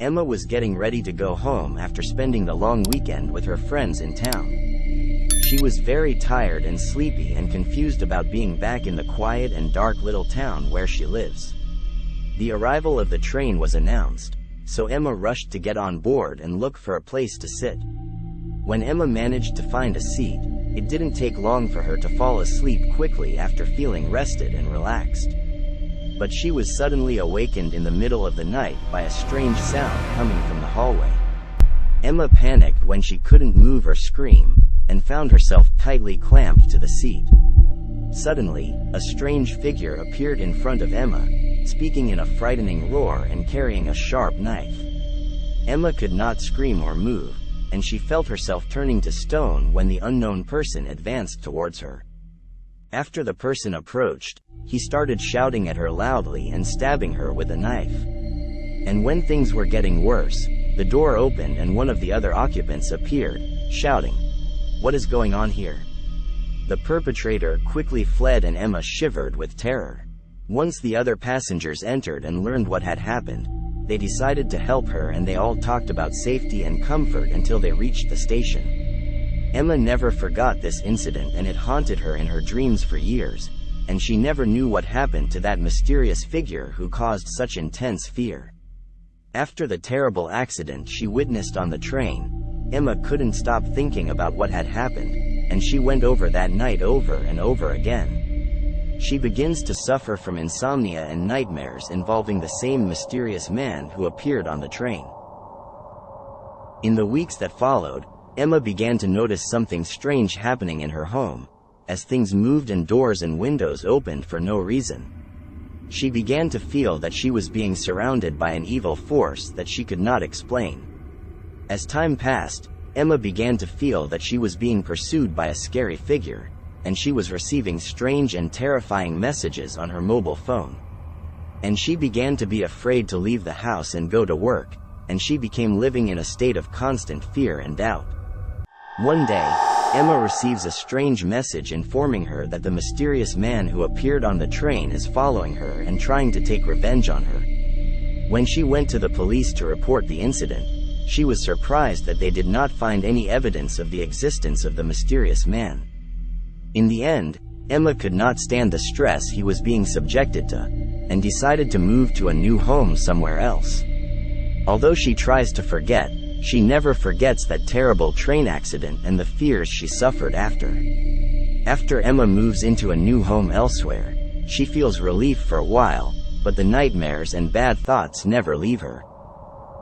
Emma was getting ready to go home after spending the long weekend with her friends in town. She was very tired and sleepy and confused about being back in the quiet and dark little town where she lives. The arrival of the train was announced, so Emma rushed to get on board and look for a place to sit. When Emma managed to find a seat, it didn't take long for her to fall asleep quickly after feeling rested and relaxed. But she was suddenly awakened in the middle of the night by a strange sound coming from the hallway. Emma panicked when she couldn't move or scream, and found herself tightly clamped to the seat. Suddenly, a strange figure appeared in front of Emma, speaking in a frightening roar and carrying a sharp knife. Emma could not scream or move, and she felt herself turning to stone when the unknown person advanced towards her. After the person approached, he started shouting at her loudly and stabbing her with a knife. And when things were getting worse, the door opened and one of the other occupants appeared, shouting, "What is going on here?" The perpetrator quickly fled and Emma shivered with terror. Once the other passengers entered and learned what had happened, they decided to help her and they all talked about safety and comfort until they reached the station. Emma never forgot this incident and it haunted her in her dreams for years, and she never knew what happened to that mysterious figure who caused such intense fear. After the terrible accident she witnessed on the train, Emma couldn't stop thinking about what had happened, and she went over that night over and over again. She begins to suffer from insomnia and nightmares involving the same mysterious man who appeared on the train. In the weeks that followed, Emma began to notice something strange happening in her home, as things moved and doors and windows opened for no reason. She began to feel that she was being surrounded by an evil force that she could not explain. As time passed, Emma began to feel that she was being pursued by a scary figure, and she was receiving strange and terrifying messages on her mobile phone. And she began to be afraid to leave the house and go to work, and she became living in a state of constant fear and doubt. One day, Emma receives a strange message informing her that the mysterious man who appeared on the train is following her and trying to take revenge on her. When she went to the police to report the incident, she was surprised that they did not find any evidence of the existence of the mysterious man. In the end, Emma could not stand the stress he was being subjected to, and decided to move to a new home somewhere else. Although she tries to forget, she never forgets that terrible train accident and the fears she suffered after. After Emma moves into a new home elsewhere, she feels relief for a while, but the nightmares and bad thoughts never leave her.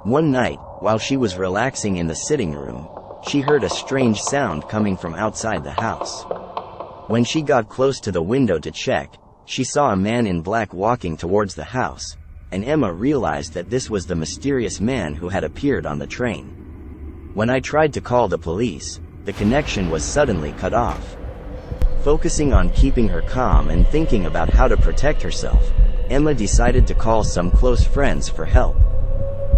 One night, while she was relaxing in the sitting room, she heard a strange sound coming from outside the house. When she got close to the window to check, she saw a man in black walking towards the house, and Emma realized that this was the mysterious man who had appeared on the train. When I tried to call the police, the connection was suddenly cut off. Focusing on keeping her calm and thinking about how to protect herself, Emma decided to call some close friends for help.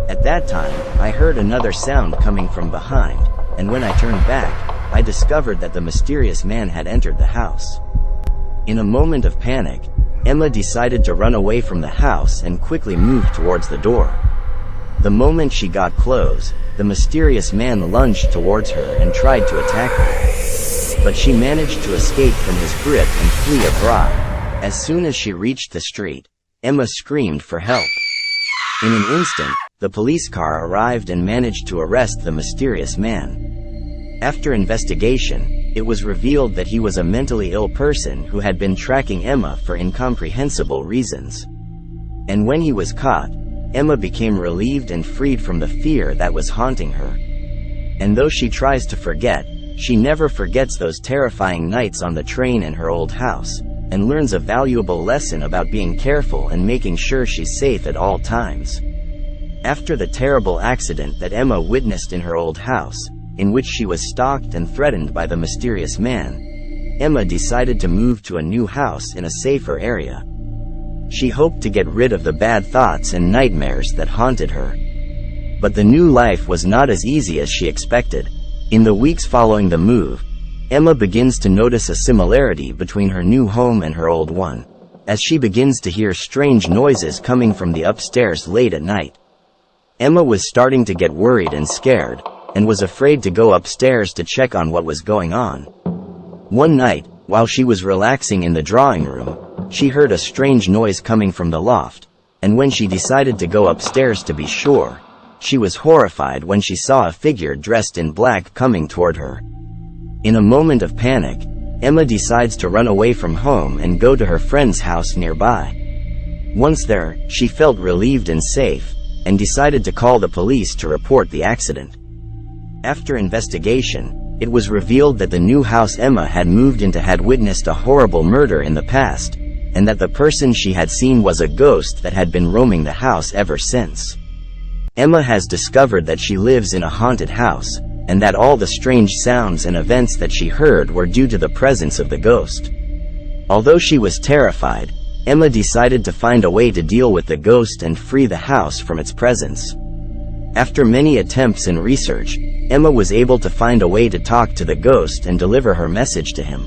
At that time, I heard another sound coming from behind, and when I turned back, I discovered that the mysterious man had entered the house. In a moment of panic, Emma decided to run away from the house and quickly moved towards the door. The moment she got close, the mysterious man lunged towards her and tried to attack her. But she managed to escape from his grip and flee abroad. As soon as she reached the street, Emma screamed for help. In an instant, the police car arrived and managed to arrest the mysterious man. After investigation, it was revealed that he was a mentally ill person who had been tracking Emma for incomprehensible reasons. And when he was caught, Emma became relieved and freed from the fear that was haunting her. And though she tries to forget, she never forgets those terrifying nights on the train in her old house, and learns a valuable lesson about being careful and making sure she's safe at all times. After the terrible accident that Emma witnessed in her old house, in which she was stalked and threatened by the mysterious man, Emma decided to move to a new house in a safer area. She hoped to get rid of the bad thoughts and nightmares that haunted her. But the new life was not as easy as she expected. In the weeks following the move, Emma begins to notice a similarity between her new home and her old one, as she begins to hear strange noises coming from the upstairs late at night. Emma was starting to get worried and scared, and was afraid to go upstairs to check on what was going on. One night, while she was relaxing in the drawing room, she heard a strange noise coming from the loft, and when she decided to go upstairs to be sure, she was horrified when she saw a figure dressed in black coming toward her. In a moment of panic, Emma decides to run away from home and go to her friend's house nearby. Once there, she felt relieved and safe, and decided to call the police to report the accident. After investigation, it was revealed that the new house Emma had moved into had witnessed a horrible murder in the past, and that the person she had seen was a ghost that had been roaming the house ever since. Emma has discovered that she lives in a haunted house, and that all the strange sounds and events that she heard were due to the presence of the ghost. Although she was terrified, Emma decided to find a way to deal with the ghost and free the house from its presence. After many attempts and research, Emma was able to find a way to talk to the ghost and deliver her message to him.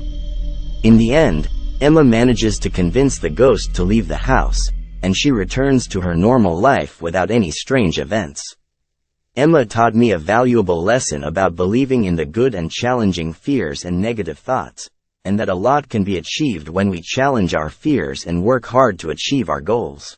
In the end, Emma manages to convince the ghost to leave the house, and she returns to her normal life without any strange events. Emma taught me a valuable lesson about believing in the good and challenging fears and negative thoughts, and that a lot can be achieved when we challenge our fears and work hard to achieve our goals.